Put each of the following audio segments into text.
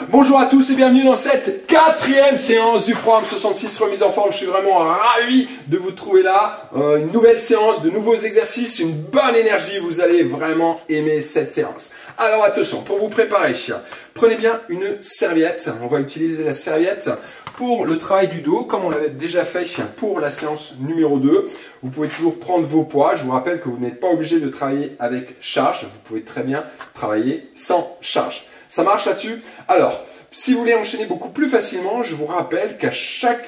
Bonjour à tous et bienvenue dans cette 4e séance du programme 66 remise en forme. Je suis vraiment ravi de vous trouver là. Une nouvelle séance, de nouveaux exercices, une bonne énergie. Vous allez vraiment aimer cette séance. Alors attention, pour vous préparer, prenez bien une serviette. On va utiliser la serviette pour le travail du dos, comme on l'avait déjà fait pour la séance numéro 2. Vous pouvez toujours prendre vos poids. Je vous rappelle que vous n'êtes pas obligé de travailler avec charge. Vous pouvez très bien travailler sans charge. Ça marche là-dessus? Alors, si vous voulez enchaîner beaucoup plus facilement, je vous rappelle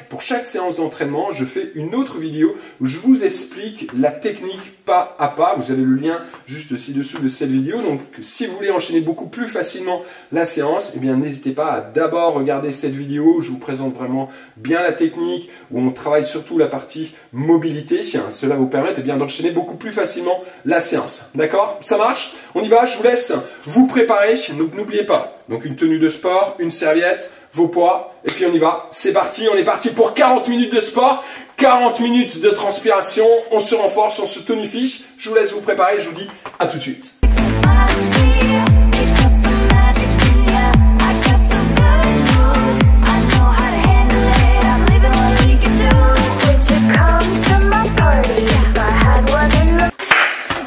pour chaque séance d'entraînement, je fais une autre vidéo où je vous explique la technique pas à pas. Vous avez le lien juste ci-dessous de cette vidéo. Donc, si vous voulez enchaîner beaucoup plus facilement la séance, eh bien, n'hésitez pas à d'abord regarder cette vidéo où je vous présente vraiment bien la technique, où on travaille surtout la partie mobilité. Cela vous permet eh bien d'enchaîner beaucoup plus facilement la séance. D'accord? Ça marche? On y va, je vous laisse vous préparer. Donc, n'oubliez pas. Donc, une tenue de sport, une serviette, vos poids, et puis on y va. C'est parti, on est parti pour 40 minutes de sport, 40 minutes de transpiration, on se renforce, on se tonifie. Je vous laisse vous préparer, je vous dis à tout de suite.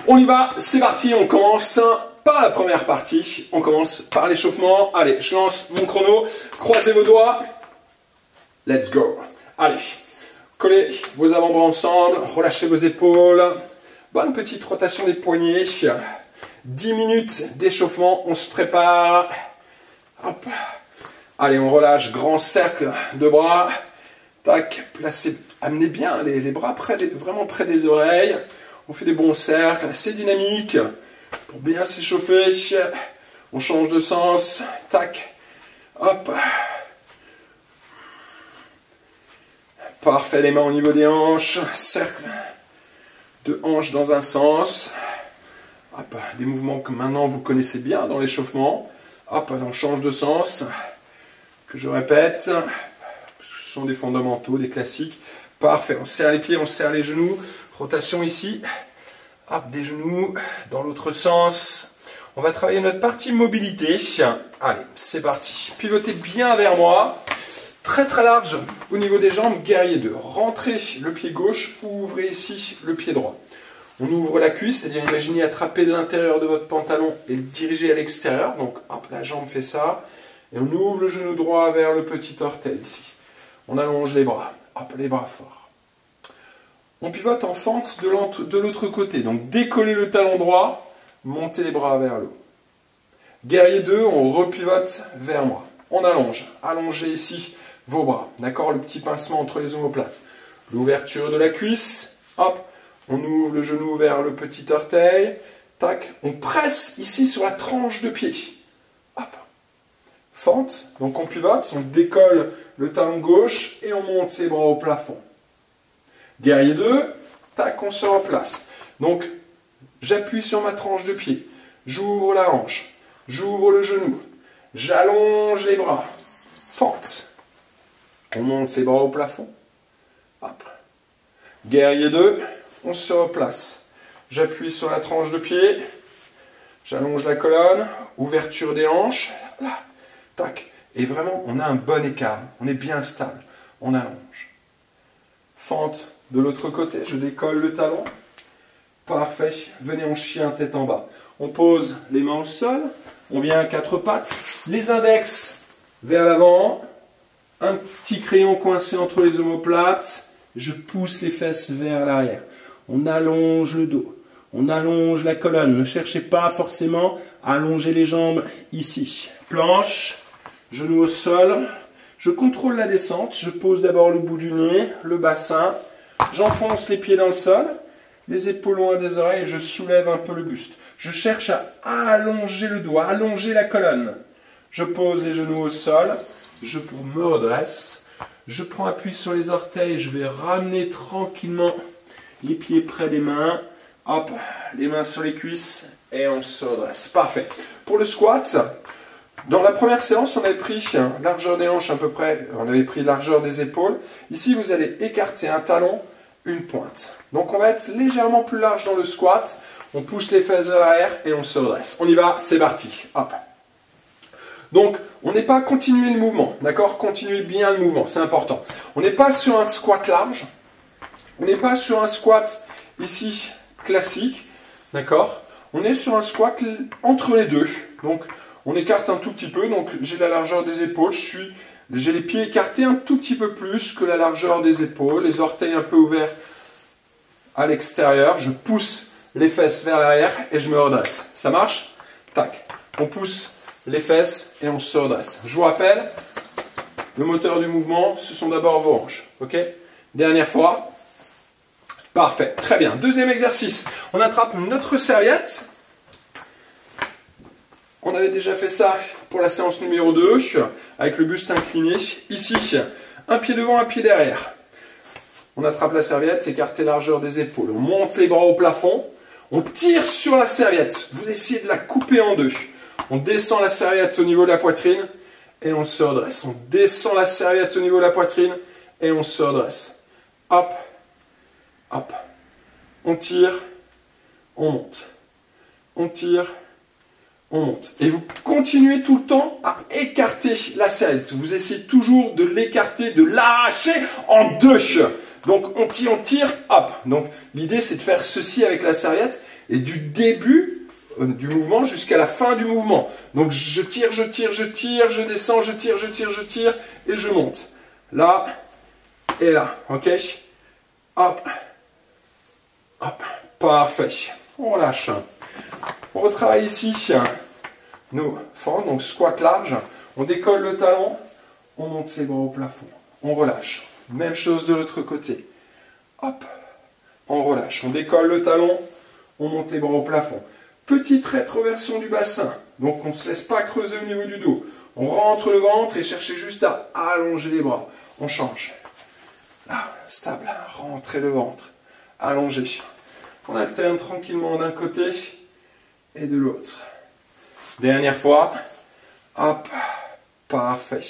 On y va, c'est parti, on commence par la première partie, on commence par l'échauffement. Allez, je lance mon chrono, croisez vos doigts, let's go. Allez, collez vos avant-bras ensemble, relâchez vos épaules, bonne petite rotation des poignets, 10 minutes d'échauffement, on se prépare. Hop. Allez, on relâche, grand cercle de bras, tac, placez, amenez bien les bras vraiment près des oreilles, on fait des bons cercles, assez dynamiques. Pour bien s'échauffer, on change de sens, tac, hop. Parfait, les mains au niveau des hanches, cercle de hanches dans un sens. Hop, des mouvements que maintenant vous connaissez bien dans l'échauffement. Hop, on change de sens, que je répète. Ce sont des fondamentaux, des classiques. Parfait, on serre les pieds, on serre les genoux. Rotation ici. Hop, des genoux dans l'autre sens. On va travailler notre partie mobilité. Allez, c'est parti. Pivotez bien vers moi. Très très large au niveau des jambes, guerrier 2. Rentrez le pied gauche, ouvrez ici le pied droit. On ouvre la cuisse, c'est-à-dire imaginez attraper l'intérieur de votre pantalon et le diriger à l'extérieur. Donc hop, la jambe fait ça. Et on ouvre le genou droit vers le petit orteil ici. On allonge les bras. Hop, les bras forts. On pivote en fente de l'autre côté. Donc, décollez le talon droit, montez les bras vers le haut. Guerrier 2, on repivote vers moi. On allonge. Allongez ici vos bras. D'accord? Le petit pincement entre les omoplates. L'ouverture de la cuisse. Hop. On ouvre le genou vers le petit orteil. Tac. On presse ici sur la tranche de pied. Hop. Fente. Donc, on pivote. On décolle le talon gauche et on monte ses bras au plafond. Guerrier 2, tac, on se replace. Donc, j'appuie sur ma tranche de pied. J'ouvre la hanche. J'ouvre le genou. J'allonge les bras. Fente. On monte ses bras au plafond. Hop. Guerrier 2, on se replace. J'appuie sur la tranche de pied. J'allonge la colonne. Ouverture des hanches. Là. Tac. Et vraiment, on a un bon écart. On est bien stable. On allonge. Fente de l'autre côté, je décolle le talon. Parfait. Venez en chien tête en bas. On pose les mains au sol. On vient à quatre pattes. Les index vers l'avant. Un petit crayon coincé entre les omoplates. Je pousse les fesses vers l'arrière. On allonge le dos. On allonge la colonne. Ne cherchez pas forcément à allonger les jambes ici. Planche. Genou au sol. Je contrôle la descente. Je pose d'abord le bout du nez, le bassin. J'enfonce les pieds dans le sol, les épaules loin des oreilles et je soulève un peu le buste. Je cherche à allonger le dos, à allonger la colonne. Je pose les genoux au sol, je me redresse, je prends appui sur les orteils, je vais ramener tranquillement les pieds près des mains. Hop, les mains sur les cuisses et on se redresse. Parfait. Pour le squat, dans la première séance, on avait pris largeur des hanches à peu près, on avait pris largeur des épaules. Ici, vous allez écarter un talon, une pointe. Donc, on va être légèrement plus large dans le squat. On pousse les fesses vers l'arrière et on se redresse. On y va, c'est parti. Hop. Donc, on n'est pas à continuer le mouvement, d'accord? Continuez bien le mouvement, c'est important. On n'est pas sur un squat large. On n'est pas sur un squat ici classique, d'accord? On est sur un squat entre les deux. Donc, on écarte un tout petit peu. Donc, j'ai la largeur des épaules. J'ai les pieds écartés un tout petit peu plus que la largeur des épaules. Les orteils un peu ouverts à l'extérieur. Je pousse les fesses vers l'arrière et je me redresse. Ça marche? Tac. On pousse les fesses et on se redresse. Je vous rappelle, le moteur du mouvement, ce sont d'abord vos hanches. Ok? Dernière fois. Parfait. Très bien. Deuxième exercice. On attrape notre serviette. On avait déjà fait ça pour la séance numéro 2, avec le buste incliné. Ici, un pied devant, un pied derrière. On attrape la serviette, écartez largeur des épaules. On monte les bras au plafond. On tire sur la serviette. Vous essayez de la couper en deux. On descend la serviette au niveau de la poitrine et on se redresse. On descend la serviette au niveau de la poitrine et on se redresse. Hop, hop. On tire, on monte. On tire, on monte. Et vous continuez tout le temps à écarter la serviette. Vous essayez toujours de l'écarter, de l'arracher en deux. Donc on tire, hop. Donc l'idée c'est de faire ceci avec la serviette et du début du mouvement jusqu'à la fin du mouvement. Donc je tire, je descends, je tire et je monte. Là et là, ok? Hop, hop, parfait. On relâche. On retravaille ici nos fentes, donc squat large. On décolle le talon, on monte les bras au plafond. On relâche. Même chose de l'autre côté. Hop, on relâche. On décolle le talon, on monte les bras au plafond. Petite rétroversion du bassin. Donc on ne se laisse pas creuser au niveau du dos. On rentre le ventre et cherchez juste à allonger les bras. On change. Là, stable. Rentrez le ventre. Allongez. On alterne tranquillement d'un côté et de l'autre. Dernière fois. Hop. Parfait.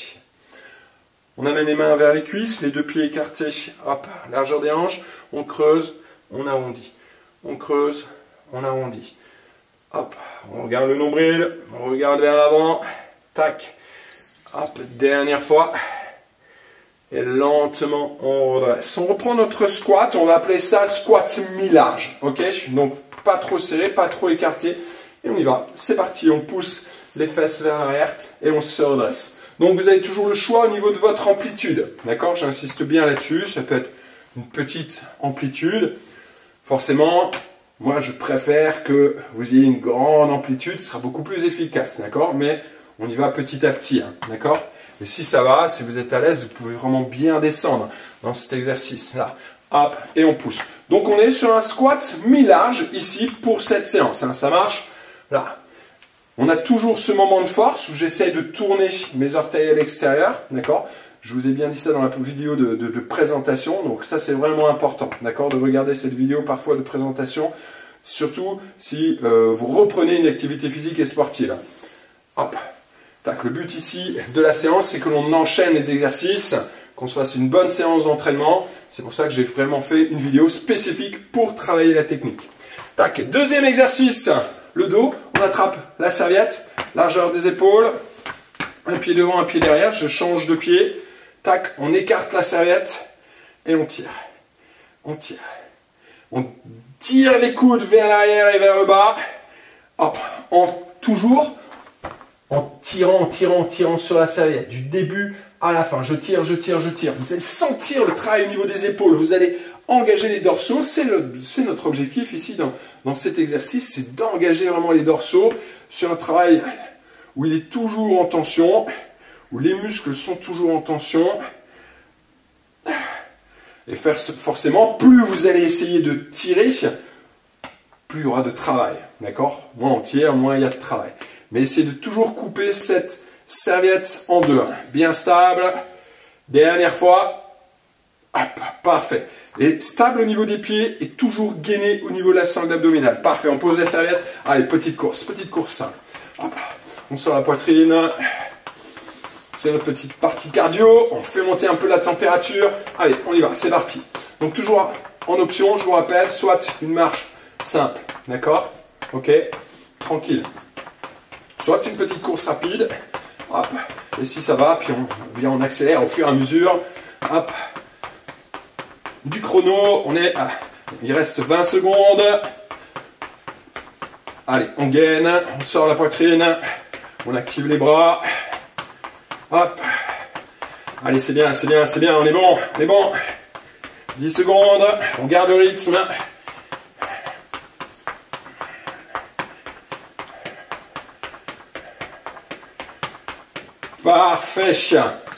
On amène les mains vers les cuisses, les deux pieds écartés. Hop. Largeur des hanches. On creuse, on arrondit. On creuse, on arrondit. Hop. On regarde le nombril. On regarde vers l'avant. Tac. Hop. Dernière fois. Et lentement, on redresse. On reprend notre squat. On va appeler ça squat mi-large. Ok? Donc, pas trop serré, pas trop écarté. Et on y va. C'est parti. On pousse les fesses vers l'arrière et on se redresse. Donc, vous avez toujours le choix au niveau de votre amplitude. D'accord? J'insiste bien là-dessus. Ça peut être une petite amplitude. Forcément, moi, je préfère que vous ayez une grande amplitude. Ce sera beaucoup plus efficace. D'accord? Mais on y va petit à petit. Hein, d'accord? Et si ça va, si vous êtes à l'aise, vous pouvez vraiment bien descendre dans cet exercice-là. Hop, et on pousse. Donc on est sur un squat mi-large ici pour cette séance. Hein. Ça marche? Là. On a toujours ce moment de force où j'essaye de tourner mes orteils à l'extérieur. D'accord? Je vous ai bien dit ça dans la vidéo de présentation. Donc ça, c'est vraiment important. D'accord? De regarder cette vidéo parfois de présentation. Surtout si vous reprenez une activité physique et sportive. Hop. Tac, le but ici de la séance, c'est que l'on enchaîne les exercices, qu'on se fasse une bonne séance d'entraînement. C'est pour ça que j'ai vraiment fait une vidéo spécifique pour travailler la technique. Tac, deuxième exercice, le dos. On attrape la serviette, largeur des épaules, un pied devant, un pied derrière. Je change de pied. Tac, on écarte la serviette et on tire. On tire. On tire les coudes vers l'arrière et vers le bas. Hop, toujours en tirant sur la serviette, du début à la fin. Je tire. Vous allez sentir le travail au niveau des épaules. Vous allez engager les dorsaux. C'est notre objectif ici dans cet exercice, c'est d'engager vraiment les dorsaux sur un travail où il est toujours en tension, où les muscles sont toujours en tension. Et forcément, plus vous allez essayer de tirer, plus il y aura de travail. D'accord? Moins on tire, moins il y a de travail. Mais essayez de toujours couper cette serviette en deux. Bien stable. Dernière fois. Hop, parfait. Et stable au niveau des pieds et toujours gainé au niveau de la sangle abdominale. Parfait, on pose la serviette. Allez, petite course simple. Hop, on sort la poitrine. C'est notre petite partie cardio. On fait monter un peu la température. Allez, on y va, c'est parti. Donc toujours en option, je vous rappelle, soit une marche simple. D'accord? Ok? Tranquille. Soit une petite course rapide. Hop. Et si ça va, puis on accélère au fur et à mesure. Hop. Du chrono, il reste 20 secondes. Allez, on gaine, on sort la poitrine, on active les bras. Hop. Allez, c'est bien, on est bon. 10 secondes, on garde le rythme. Parfait.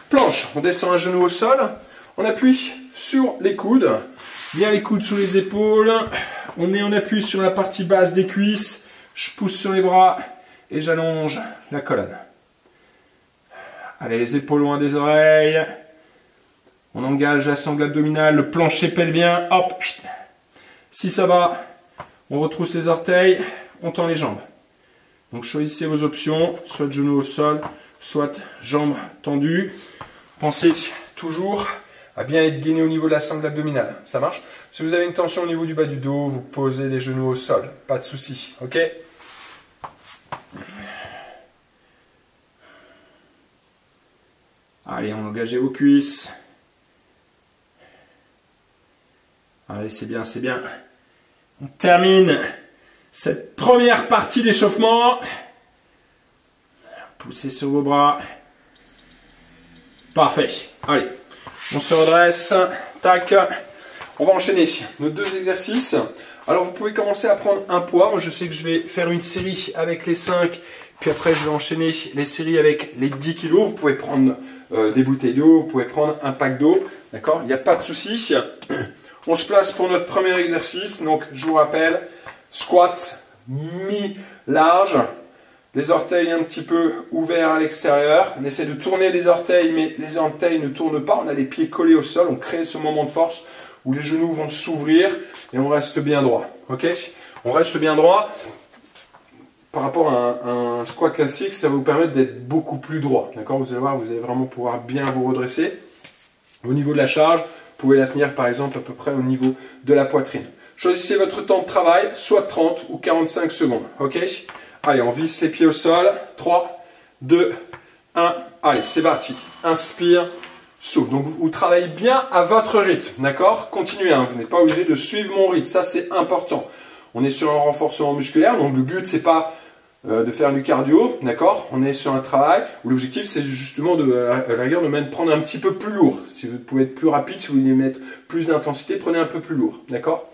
Planche, on descend un genou au sol, on appuie sur les coudes, bien les coudes sous les épaules, on appuie sur la partie basse des cuisses, je pousse sur les bras et j'allonge la colonne. Allez, les épaules loin des oreilles, on engage la sangle abdominale, le plancher pelvien, hop. Si ça va, on retrousse les orteils, on tend les jambes. Donc choisissez vos options, soit genou au sol, soit jambes tendues. Pensez toujours à bien être gainé au niveau de la sangle abdominale. Ça marche? Si vous avez une tension au niveau du bas du dos, vous posez les genoux au sol. Pas de souci. Ok? Allez, engagez vos cuisses. Allez, c'est bien. On termine cette première partie d'échauffement. Poussez sur vos bras. Parfait. Allez, on se redresse. Tac. On va enchaîner nos 2 exercices. Alors, vous pouvez commencer à prendre un poids. Moi, je sais que je vais faire une série avec les 5. Puis après, je vais enchaîner les séries avec les 10 kg. Vous pouvez prendre des bouteilles d'eau. Vous pouvez prendre un pack d'eau. D'accord? Il n'y a pas de souci. On se place pour notre premier exercice. Donc, je vous rappelle, squat mi-large. Les orteils un petit peu ouverts à l'extérieur. On essaie de tourner les orteils, mais les orteils ne tournent pas. On a les pieds collés au sol. On crée ce moment de force où les genoux vont s'ouvrir et on reste bien droit. Ok? On reste bien droit. Par rapport à un squat classique, ça va vous permettre d'être beaucoup plus droit. D'accord? Vous allez voir, vous allez vraiment pouvoir bien vous redresser. Au niveau de la charge, vous pouvez la tenir par exemple à peu près au niveau de la poitrine. Choisissez votre temps de travail, soit 30 ou 45 secondes. Ok? Allez, on visse les pieds au sol. 3, 2, 1. Allez, c'est parti. Inspire, souffle. Donc, vous travaillez bien à votre rythme. D'accord? Continuez. Hein. Vous n'êtes pas obligé de suivre mon rythme. Ça, c'est important. On est sur un renforcement musculaire. Donc, le but, c'est pas de faire du cardio. D'accord? On est sur un travail où l'objectif, c'est justement de même prendre un petit peu plus lourd. Si vous pouvez être plus rapide, si vous voulez mettre plus d'intensité, prenez un peu plus lourd. D'accord?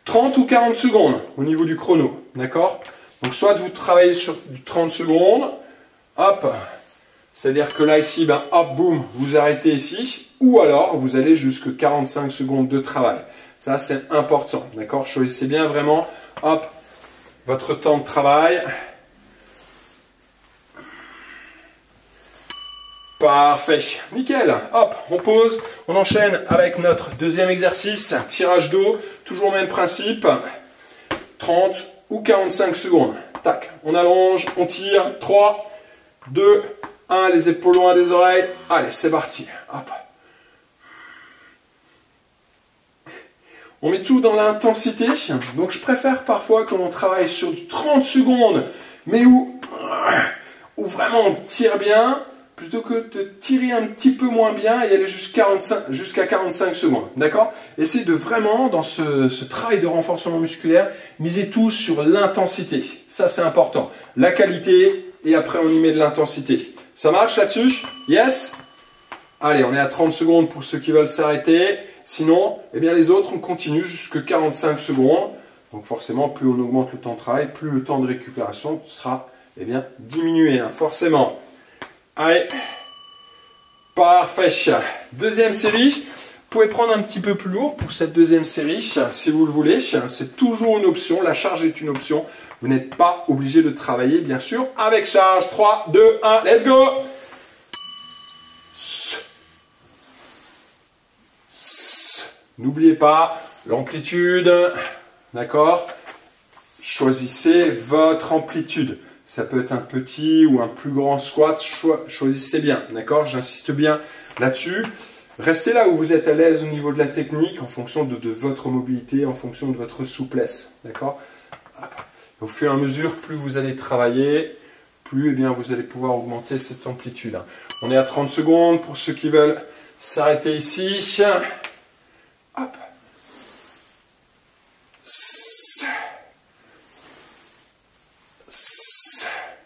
30 ou 40 secondes au niveau du chrono. D'accord? Donc, soit vous travaillez sur du 30 secondes, hop, c'est-à-dire que là, ici, hop, boum, vous arrêtez ici, ou alors vous allez jusqu'à 45 secondes de travail. Ça, c'est important, d'accord? Choisissez bien vraiment, hop, votre temps de travail. Parfait, nickel, hop, on pose, on enchaîne avec notre deuxième exercice, tirage d'eau, toujours même principe, 30 ou 45 secondes. Tac, on allonge, on tire. 3, 2, 1, les épaules loin des oreilles. Allez, c'est parti. Hop. On met tout dans l'intensité. Donc, je préfère parfois quand on travaille sur du 30 secondes, mais où vraiment on tire bien, plutôt que de tirer un petit peu moins bien et aller jusqu'à 45 secondes. D'accord? Essayez de vraiment, dans ce travail de renforcement musculaire, miser tout sur l'intensité. Ça, c'est important. La qualité, et après, on y met de l'intensité. Ça marche là-dessus? Yes? Allez, on est à 30 secondes pour ceux qui veulent s'arrêter. Sinon, eh bien, les autres, on continue jusqu'à 45 secondes. Donc, forcément, plus on augmente le temps de travail, plus le temps de récupération sera, eh bien, diminué, hein, forcément. Allez, parfait. Deuxième série, vous pouvez prendre un petit peu plus lourd pour cette deuxième série, si vous le voulez. C'est toujours une option, la charge est une option. Vous n'êtes pas obligé de travailler, bien sûr, avec charge. 3, 2, 1, let's go! N'oubliez pas l'amplitude, d'accord? Choisissez votre amplitude. Ça peut être un petit ou un plus grand squat, choisissez bien, d'accord? J'insiste bien là-dessus. Restez là où vous êtes à l'aise au niveau de la technique, en fonction de votre mobilité, en fonction de votre souplesse, d'accord? Au fur et à mesure, plus vous allez travailler, plus, eh bien, vous allez pouvoir augmenter cette amplitude. On est à 30 secondes pour ceux qui veulent s'arrêter ici. Hop.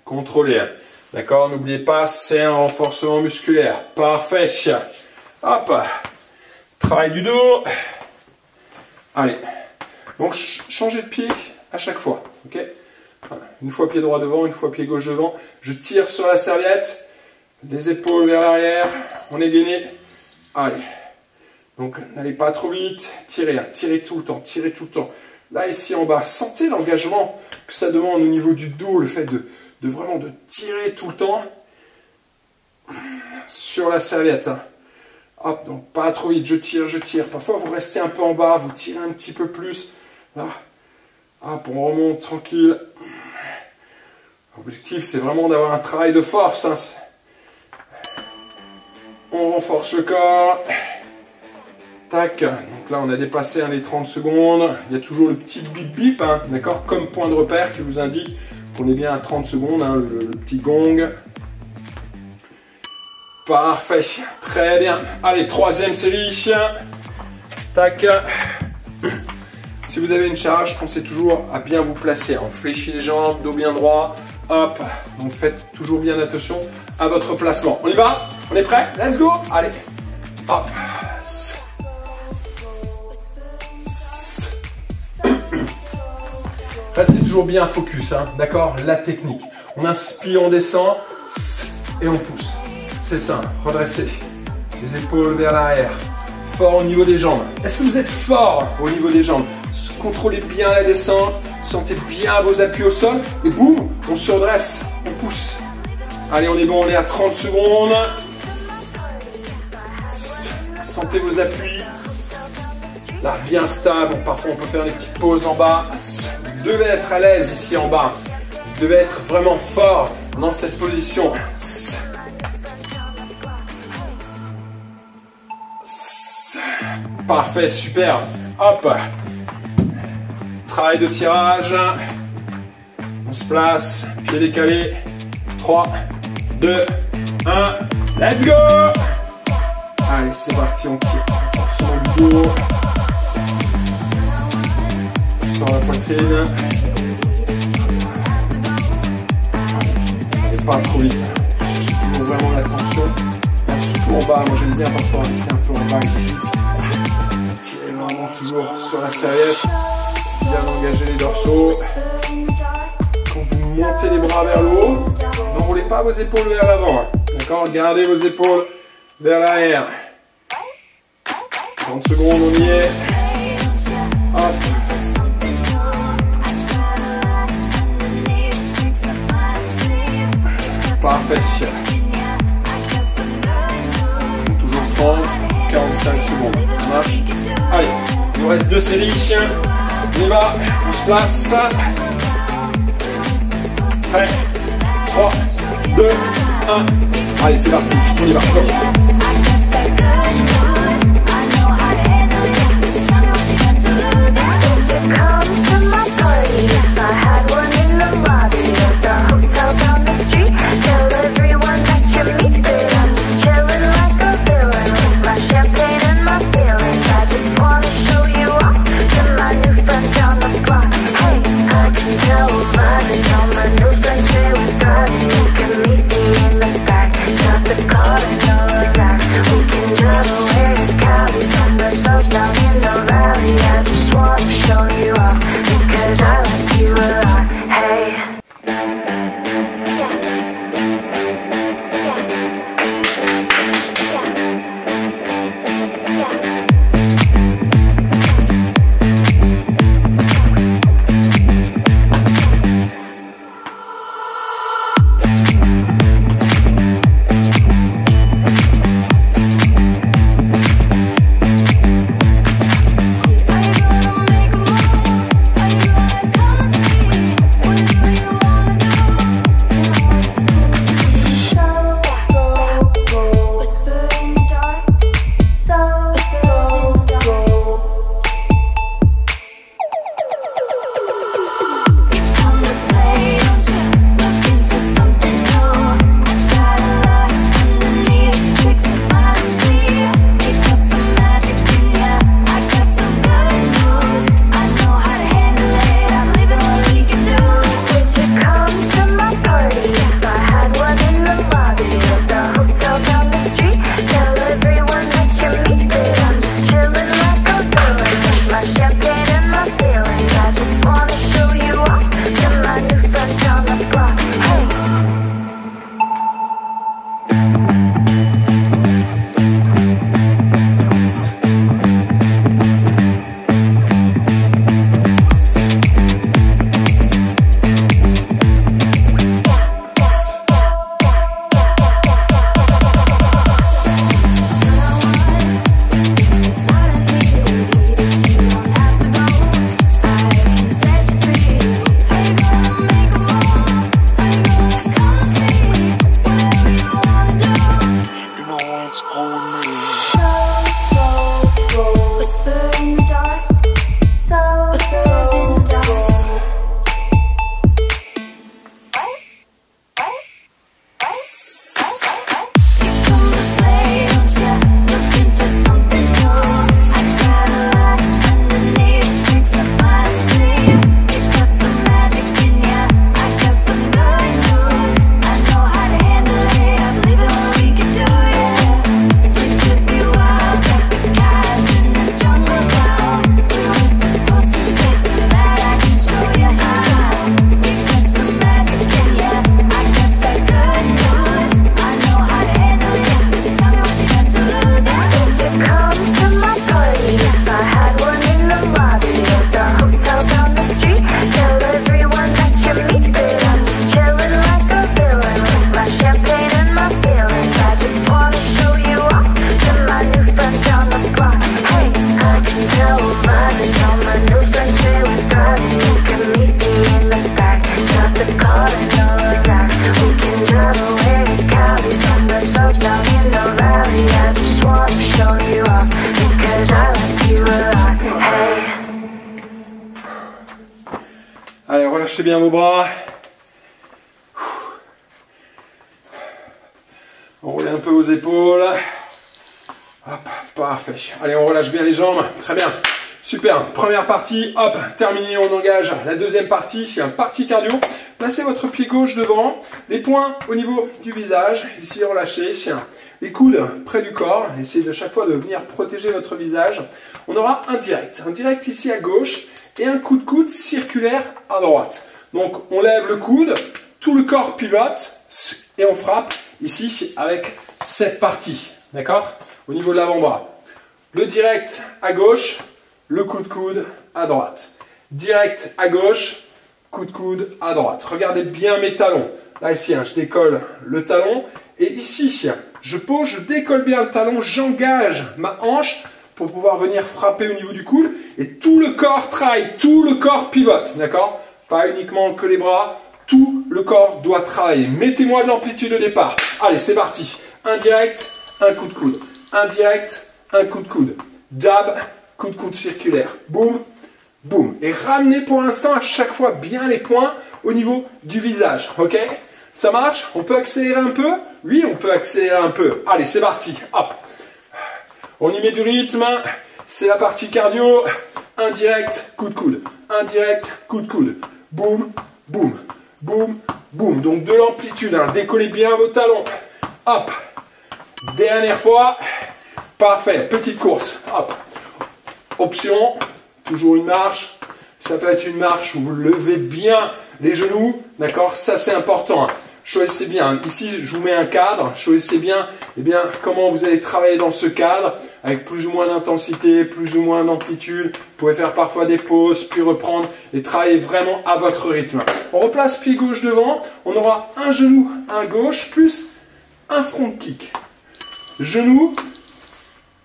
Contrôlez. D'accord, n'oubliez pas, c'est un renforcement musculaire. Parfait. Hop. Travail du dos. Allez. Donc, changez de pied à chaque fois. Ok. Une fois pied droit devant, une fois pied gauche devant. Je tire sur la serviette. Les épaules vers l'arrière. On est gainé. Allez. Donc, n'allez pas trop vite. Tirez, tirez tout le temps. Tirez tout le temps. Là, ici en bas, sentez l'engagement que ça demande au niveau du dos. Le fait de vraiment de tirer tout le temps sur la serviette. Hop, donc pas trop vite. Je tire. Parfois, vous restez un peu en bas. Vous tirez un petit peu plus. Là. Hop, on remonte tranquille. L'objectif, c'est vraiment d'avoir un travail de force. Hein. On renforce le corps. Tac. Donc là, on a dépassé les 30 secondes. Il y a toujours le petit bip bip, hein, d'accord, comme point de repère qui vous indique qu'on est bien à 30 secondes, hein, le petit gong. Parfait. Très bien. Allez, troisième série. Tac. Si vous avez une charge, pensez toujours à bien vous placer. On fléchit les jambes, dos bien droit. Hop. Donc faites toujours bien attention à votre placement. On y va? On est prêt? Let's go! Allez. Hop. Restez toujours bien focus, hein, d'accord? La technique. On inspire, on descend et on pousse. C'est ça. Redressez. Les épaules vers l'arrière. Fort au niveau des jambes. Est-ce que vous êtes fort au niveau des jambes? Contrôlez bien la descente. Sentez bien vos appuis au sol. Et boum, on se redresse. On pousse. Allez, on est bon. On est à 30 secondes. Sentez vos appuis. Là, bien stable. Parfois, on peut faire des petites pauses en bas. Vous devez être à l'aise ici en bas. Vous devez être vraiment fort dans cette position. Parfait, super. Hop. Travail de tirage. On se place. Pied décalé. 3, 2, 1. Let's go! Allez, c'est parti, on tire. Renforcement du dos. Sur la poitrine. Allez, pas trop vite. Toujours vraiment l'attention. Surtout en bas. Moi, j'aime bien parfois rester un peu en bas ici. Tirez vraiment toujours sur la serviette. Bien engager les dorsaux. Quand vous montez les bras vers le haut, n'enroulez pas vos épaules vers l'avant. D'accord? Gardez vos épaules vers l'arrière. 30 secondes, on y est. Hop. Parfait. Toujours 30, 45 secondes. Ça marche. Allez, il nous reste 2 séries. On y va, on se place. Prêt. 3, 2, 1. Allez, c'est parti. On y va. Go. All the bien vos bras. Enroulez un peu vos épaules. Hop, parfait. Allez, on relâche bien les jambes. Très bien. Super. Première partie, hop, terminé. On engage la deuxième partie. Partie cardio. Placez votre pied gauche devant. Les poings au niveau du visage. Ici, relâchez. Les coudes près du corps. Essayez de chaque fois de venir protéger votre visage. On aura un direct. Un direct ici à gauche. Et un coup de coude circulaire à droite. Donc, on lève le coude. Tout le corps pivote. Et on frappe ici avec cette partie. D'accord? Au niveau de l'avant-bras. Le direct à gauche, le coup de coude à droite. Direct à gauche, coup de coude à droite. Regardez bien mes talons. Là, ici, je décolle le talon. Et ici, je pose, je décolle bien le talon, j'engage ma hanche pour pouvoir venir frapper au niveau du coude. Et tout le corps travaille, tout le corps pivote. D'accord? Pas uniquement que les bras, tout le corps doit travailler. Mettez-moi de l'amplitude au départ. Allez, c'est parti. Un direct, un coup de coude. Un direct, un coup de coude. Jab, coup de coude circulaire. Boum, boum. Et ramenez pour l'instant à chaque fois bien les poings au niveau du visage. Ok? Ça marche? On peut accélérer un peu? Oui, on peut accélérer un peu. Allez, c'est parti. Hop. On y met du rythme. C'est la partie cardio. Un direct, coup de coude. Un direct, coup de coude. Boum, boum, boum, boum. Donc de l'amplitude. Décollez bien vos talons. Hop. Dernière fois. Parfait. Petite course. Hop. Option. Toujours une marche. Ça peut être une marche où vous levez bien les genoux. D'accord? Ça, c'est important. Choisissez bien. Ici, je vous mets un cadre. Choisissez bien, comment vous allez travailler dans ce cadre, avec plus ou moins d'intensité, plus ou moins d'amplitude. Vous pouvez faire parfois des pauses, puis reprendre et travailler vraiment à votre rythme. On replace pied gauche devant. On aura un genou à gauche, plus un front kick. Genou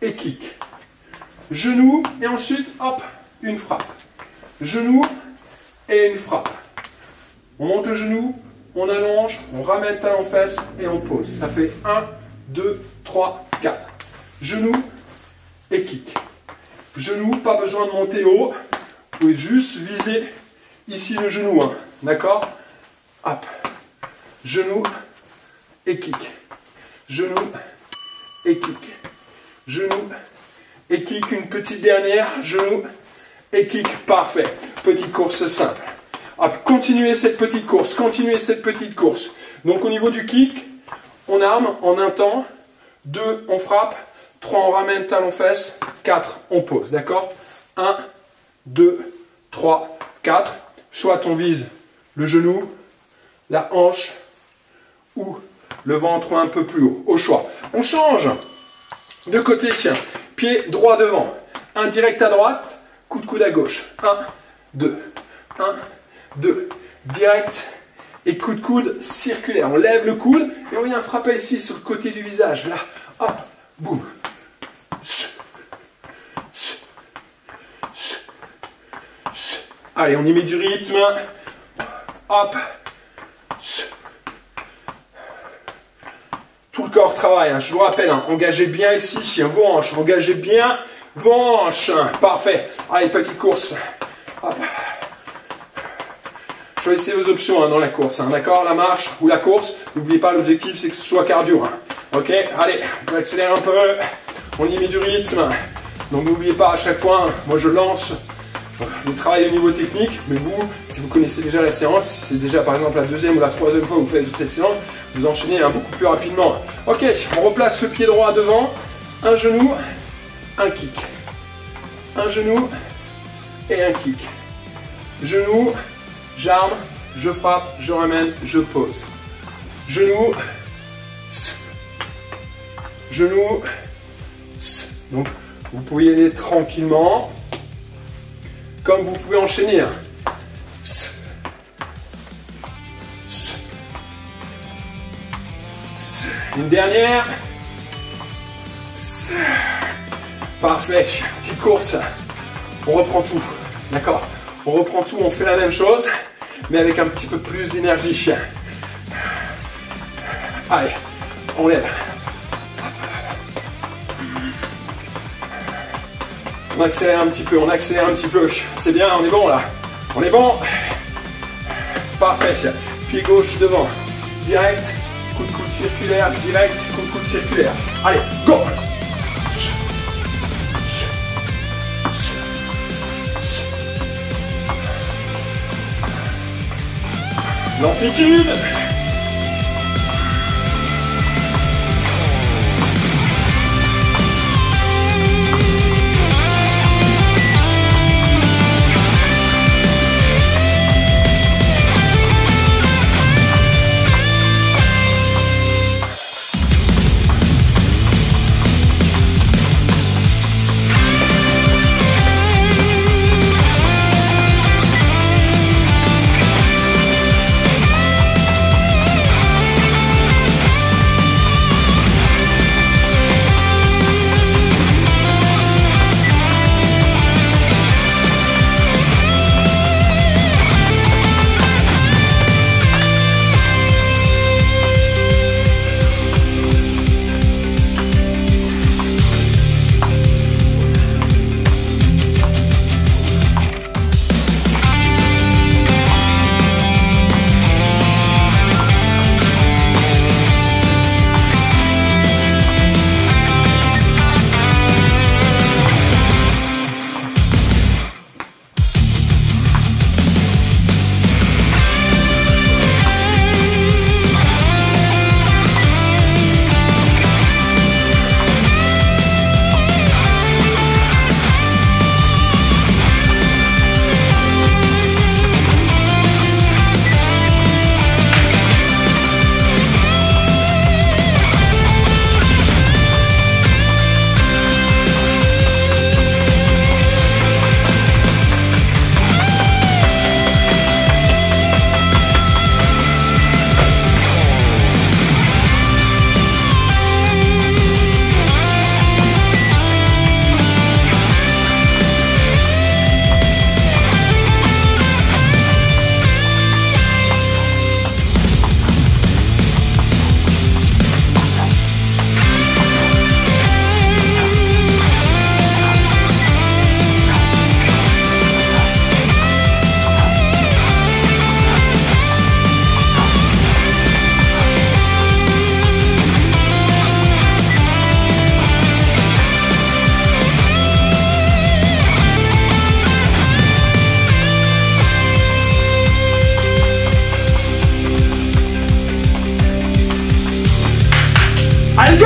et kick. Genou et ensuite, hop, une frappe. Genou et une frappe. On monte le genou, on allonge, on ramène talon fesse et on pose. Ça fait 1, 2, 3, 4. Genou et kick. Genou, pas besoin de monter haut. Vous pouvez juste viser ici le genou. D'accord? Hop. Genou et kick. Genou et kick. Genou et kick. Une petite dernière. Genou et kick. Parfait. Petite course simple. Hop, continuez cette petite course. Continuez cette petite course. Donc au niveau du kick, on arme en un temps. 2, on frappe. 3, on ramène talon fesse. 4, on pose. D'accord? 1, 2, 3, 4. Soit on vise le genou, la hanche ou le ventre un peu plus haut. Au choix. On change de côté. Pied droit devant. Un direct à droite. Coup de coude à gauche. 1, 2. 1, 2. Direct. Et coup de coude circulaire. On lève le coude et on vient frapper ici sur le côté du visage. Là. Hop. Boum. Allez, on y met du rythme. Hop. Tout le corps travaille. Je vous rappelle, engagez bien ici vos hanches. Engagez bien vos hanches. Parfait. Allez, petite course. Hop. Choisissez vos options dans la course. D'accord? La marche ou la course. N'oubliez pas, l'objectif, c'est que ce soit cardio. Ok? Allez, on accélère un peu. On y met du rythme. Donc n'oubliez pas à chaque fois, moi je lance le travail au niveau technique, mais vous, si vous connaissez déjà la séance, si c'est déjà par exemple la deuxième ou la troisième fois que vous faites cette séance, vous enchaînez beaucoup plus rapidement. Ok, on replace le pied droit devant, un genou, un kick. Un genou et un kick. Genou, j'arme, je frappe, je ramène, je pose. Genou, genou. Donc vous pouvez y aller tranquillement. Comme vous pouvez enchaîner. Une dernière. Parfait. Petite course. On reprend tout. D'accord? On reprend tout, on fait la même chose, mais avec un petit peu plus d'énergie. Allez, on lève. On accélère un petit peu, on accélère un petit peu. C'est bien, on est bon là. On est bon. Parfait. Pied gauche devant. Direct. Coup de coude circulaire. Direct. Coup de coude circulaire. Allez, go. L'amplitude. Allez, go!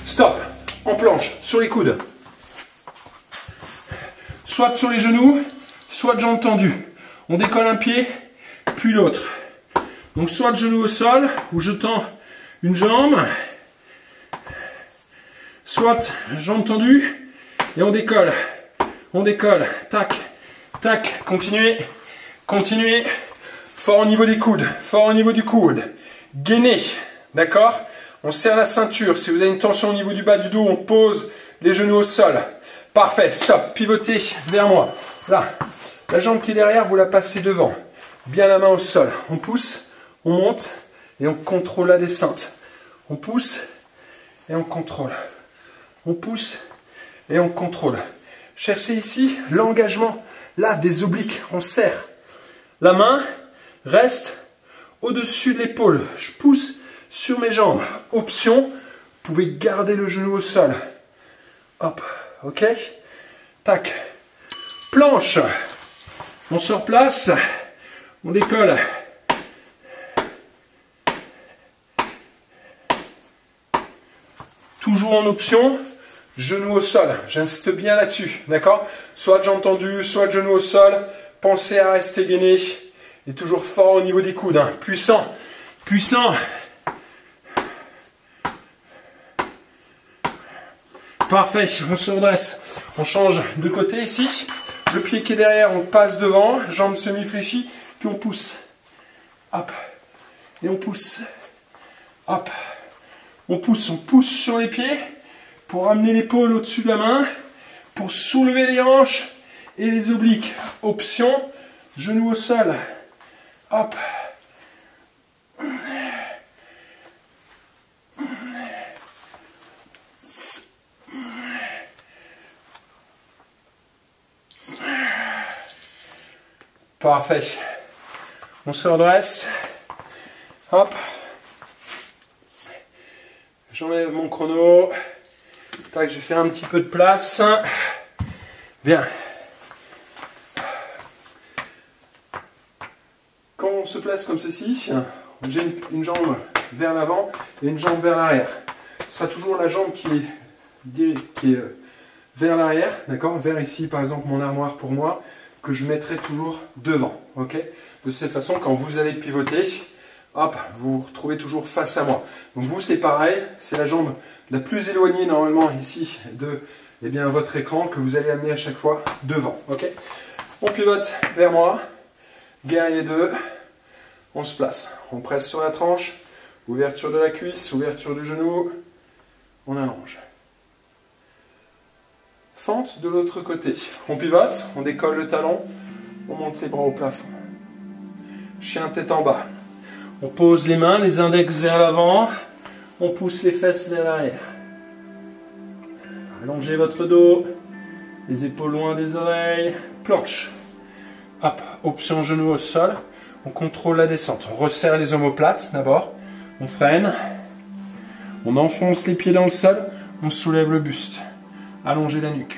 Stop. En planche, sur les coudes. Soit sur les genoux, soit jambes tendues. On décolle un pied, puis l'autre. Donc soit de genoux au sol, où je tends une jambe, soit jambes tendues, et on décolle. On décolle. Tac, tac. Continuez, continuez. Fort au niveau des coudes, fort au niveau du coude. Gainez, d'accord? On serre la ceinture. Si vous avez une tension au niveau du bas du dos, on pose les genoux au sol. Parfait, stop, pivotez vers moi. Là, la jambe qui est derrière, vous la passez devant. Bien la main au sol. On pousse, on monte et on contrôle la descente. On pousse et on contrôle. On pousse et on contrôle. Cherchez ici l'engagement, là, des obliques. On serre. La main reste au-dessus de l'épaule. Je pousse sur mes jambes. Option, vous pouvez garder le genou au sol. Hop, ok. Tac. Planche. On se replace. On décolle. Toujours en option, genou au sol. J'insiste bien là-dessus, d'accord? Soit de jambes tendues, soit de genou au sol. Pensez à rester gainé et toujours fort au niveau des coudes. Hein. Puissant, puissant. Parfait, on se redresse. On change de côté ici. Le pied qui est derrière, on passe devant. Jambes semi-fléchies, puis on pousse. Hop. Et on pousse. Hop. On pousse sur les pieds pour ramener l'épaule au-dessus de la main, pour soulever les hanches et les obliques. Option, genou au sol. Hop. Parfait. On se redresse. Hop. J'enlève mon chrono. Tac, j'ai fait un petit peu de place. Bien. Quand on se place comme ceci, j'ai une jambe vers l'avant et une jambe vers l'arrière. Ce sera toujours la jambe qui est vers l'arrière, d'accord? Vers ici, par exemple, mon armoire pour moi, que je mettrai toujours devant, ok? De cette façon, quand vous allez pivoter, hop, vous vous retrouvez toujours face à moi. Donc vous, c'est pareil, c'est la jambe la plus éloignée normalement ici de votre écran que vous allez amener à chaque fois devant. Ok? On pivote vers moi, guerrier 2, on se place. On presse sur la tranche, ouverture de la cuisse, ouverture du genou, on allonge. Fente de l'autre côté. On pivote, on décolle le talon, on monte les bras au plafond. Chien tête en bas. On pose les mains, les index vers l'avant. On pousse les fesses vers l'arrière. Allongez votre dos. Les épaules loin des oreilles. Planche. Hop, option genou au sol. On contrôle la descente. On resserre les omoplates d'abord. On freine. On enfonce les pieds dans le sol. On soulève le buste. Allongez la nuque.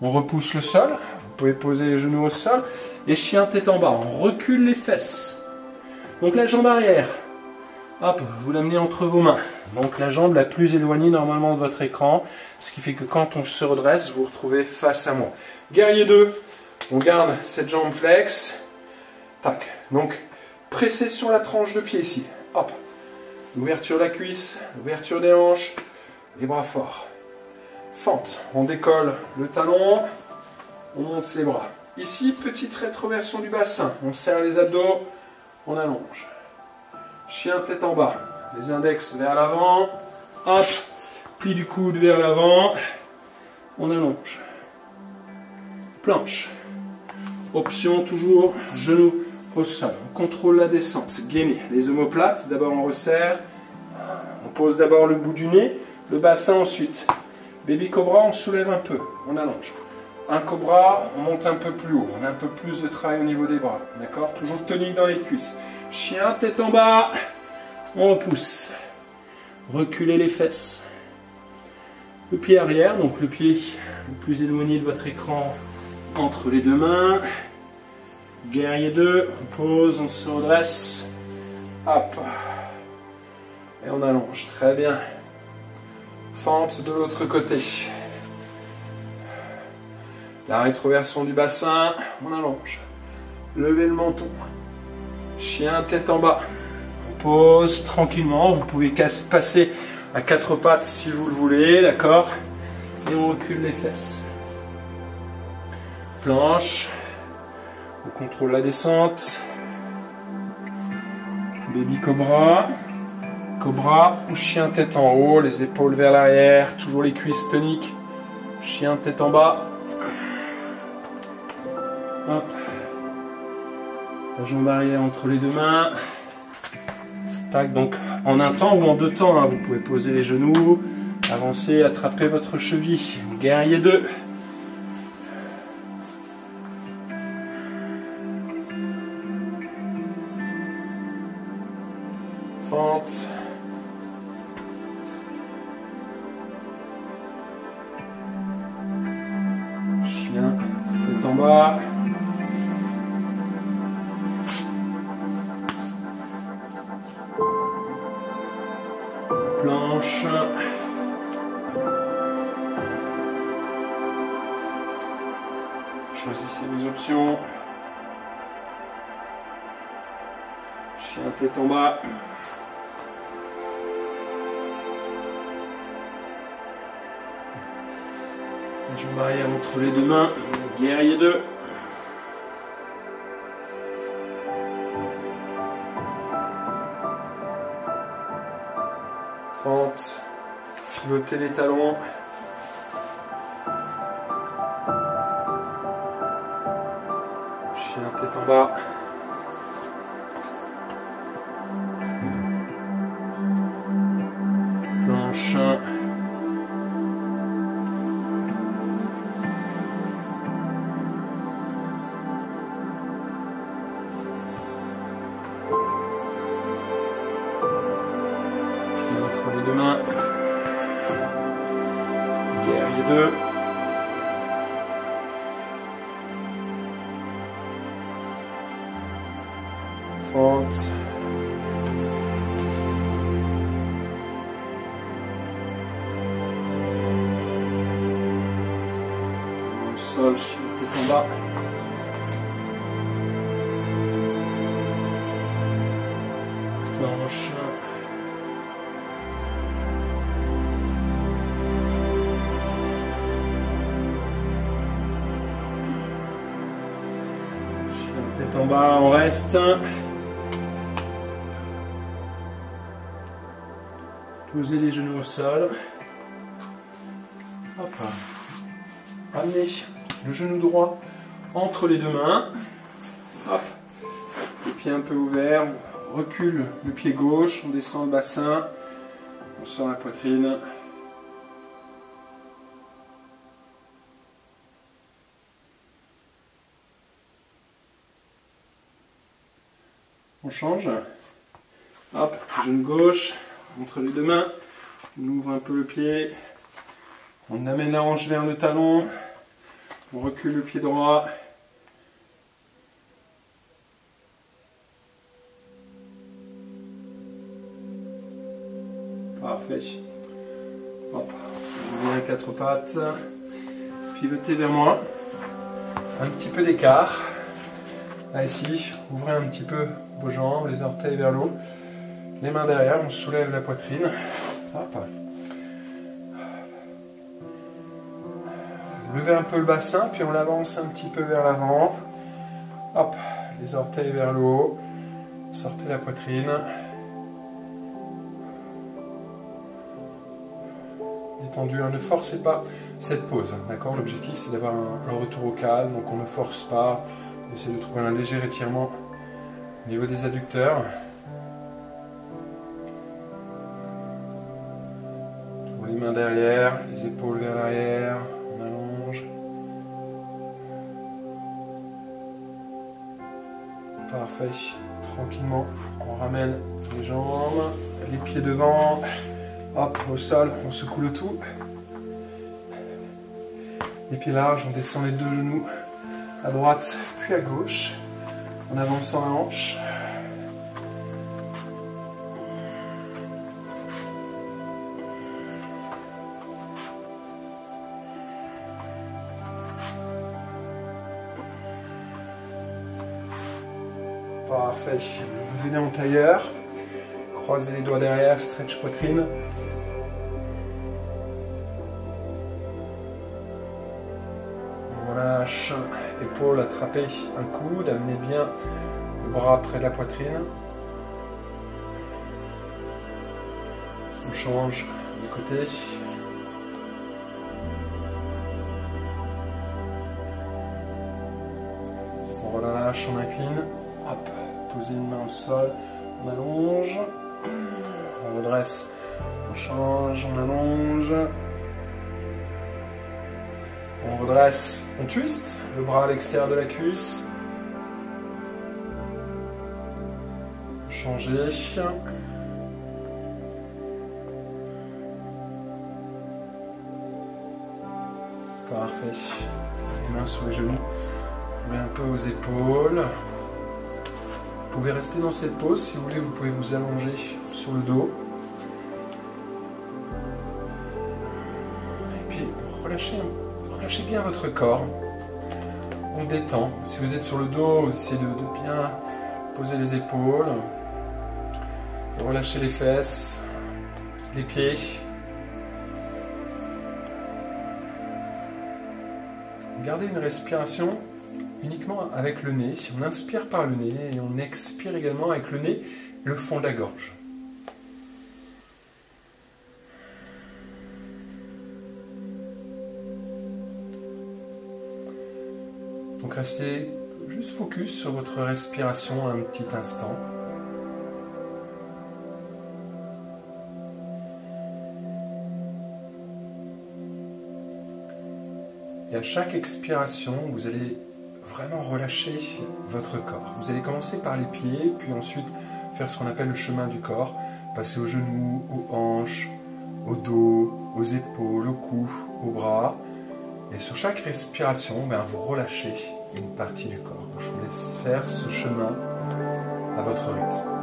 On repousse le sol. Vous pouvez poser les genoux au sol. Et chien tête en bas. On recule les fesses. Donc la jambe arrière, hop, vous l'amenez entre vos mains. Donc la jambe la plus éloignée normalement de votre écran, ce qui fait que quand on se redresse, vous vous retrouvez face à moi. Guerrier 2, on garde cette jambe flex. Tac. Donc pressez sur la tranche de pied ici. Hop. Ouverture de la cuisse, ouverture des hanches, les bras forts. Fente, on décolle le talon, on monte les bras. Ici, petite rétroversion du bassin, on serre les abdos. On allonge. Chien tête en bas. Les index vers l'avant. Hop. Pli du coude vers l'avant. On allonge. Planche. Option toujours genou au sol. On contrôle la descente. Gainé. Les omoplates. D'abord on resserre. On pose d'abord le bout du nez. Le bassin ensuite. Baby cobra, on soulève un peu. On allonge. Un cobra, on monte un peu plus haut. On a un peu plus de travail au niveau des bras. D'accord? Toujours tonique dans les cuisses. Chien, tête en bas. On repousse. Reculez les fesses. Le pied arrière, donc le pied le plus éloigné de votre écran entre les deux mains. Guerrier 2. On pose, on se redresse. Hop. Et on allonge. Très bien. Fente de l'autre côté. La rétroversion du bassin, on allonge. Levez le menton. Chien tête en bas. On pose tranquillement. Vous pouvez passer à 4 pattes si vous le voulez, d'accord? Et on recule les fesses. Planche. On contrôle la descente. Baby cobra. Cobra ou chien tête en haut, les épaules vers l'arrière, toujours les cuisses toniques. Chien tête en bas. Hop. La jambe arrière entre les deux mains. Tac, donc en un temps ou en deux temps, hein, vous pouvez poser les genoux, avancer, attraper votre cheville. Guerrier 2. Fente. Fente. Chien, tête en bas. Planche. Choisissez vos options. Chien, tête en bas. Je m'arrière entre les deux mains. Guerrier 2. Fente. Pilotez les talons. Chien, tête en bas. Planche. Entre les deux mains. Guerrier 2. Fente. Au sol, chien, tête en bas. Planche. Chien, tête en bas, on reste. Posez les genoux au sol. Hop. Amenez le genou droit entre les deux mains. Hop. Les pieds un peu ouverts. On recule le pied gauche. On descend le bassin. On sort la poitrine. On change. Hop. Genou gauche. Entre les deux mains, on ouvre un peu le pied, on amène la hanche vers le talon, on recule le pied droit, parfait, hop, on revient à quatre pattes, pivotez vers moi, un petit peu d'écart, là ici, ouvrez un petit peu vos jambes, les orteils vers l'eau. Les mains derrière, on soulève la poitrine. Hop. Levez un peu le bassin, puis on l'avance un petit peu vers l'avant. Hop, les orteils vers le haut. Sortez la poitrine. Détendu, hein, ne forcez pas cette pause. D'accord, l'objectif c'est d'avoir un retour au calme, donc on ne force pas. On essaie de trouver un léger étirement au niveau des adducteurs. Les mains derrière, les épaules vers l'arrière, on allonge. Parfait. Tranquillement, on ramène les jambes, les pieds devant. Hop, au sol, on secoue le tout. Les pieds larges, on descend les deux genoux à droite puis à gauche en avançant la hanche. Parfait. Venez en tailleur. Croisez les doigts derrière, stretch poitrine. On relâche, épaule, attrapez un coude, amenez bien le bras près de la poitrine. On change de côté. On relâche, on incline. Hop, posez une main au sol, on allonge, on redresse, on change, on allonge, on redresse, on twist, le bras à l'extérieur de la cuisse, changez, Parfait. Les mains sur les genoux. Roulez un peu aux épaules. Vous pouvez rester dans cette pose. Si vous voulez, vous pouvez vous allonger sur le dos. Et puis, relâchez bien votre corps. On détend. Si vous êtes sur le dos, essayez de bien poser les épaules. Relâchez les fesses, les pieds. Gardez une respiration uniquement avec le nez. On inspire par le nez et on expire également avec le nez et le fond de la gorge. Donc restez juste focus sur votre respiration un petit instant. Et à chaque expiration, vous allez vraiment relâcher votre corps. Vous allez commencer par les pieds, puis ensuite faire ce qu'on appelle le chemin du corps. Passer aux genoux, aux hanches, au dos, aux épaules, au cou, aux bras. Et sur chaque respiration, vous relâchez une partie du corps. Donc, je vous laisse faire ce chemin à votre rythme.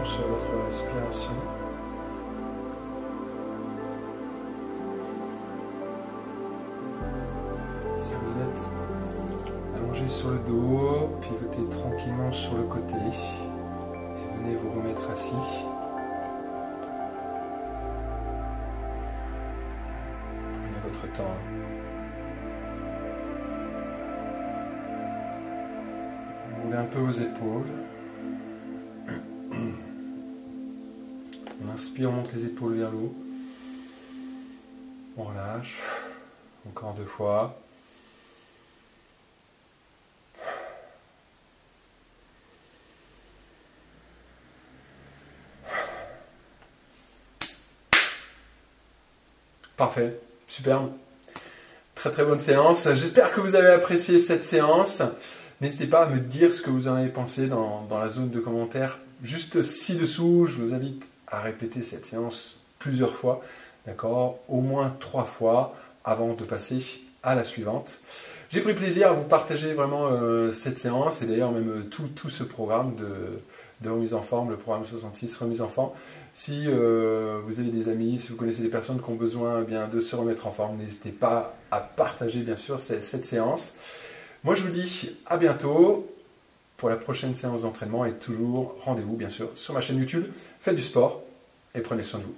Sur votre respiration. Si vous êtes allongé sur le dos, pivotez tranquillement sur le côté et venez vous remettre assis. Prenez votre temps. Roulez un peu vos épaules. On inspire, on monte les épaules vers le haut. On relâche. Encore 2 fois. Parfait. Superbe. Très très bonne séance. J'espère que vous avez apprécié cette séance. N'hésitez pas à me dire ce que vous en avez pensé dans la zone de commentaires juste ci-dessous. Je vous invite à répéter cette séance plusieurs fois, d'accord, au moins 3 fois avant de passer à la suivante. J'ai pris plaisir à vous partager vraiment cette séance et d'ailleurs même tout ce programme de remise en forme, le programme 66 remise en forme. Si vous avez des amis, si vous connaissez des personnes qui ont besoin de se remettre en forme, n'hésitez pas à partager bien sûr cette séance. Moi je vous dis à bientôt pour la prochaine séance d'entraînement et toujours rendez-vous bien sûr sur ma chaîne YouTube. Faites du sport et prenez soin de vous.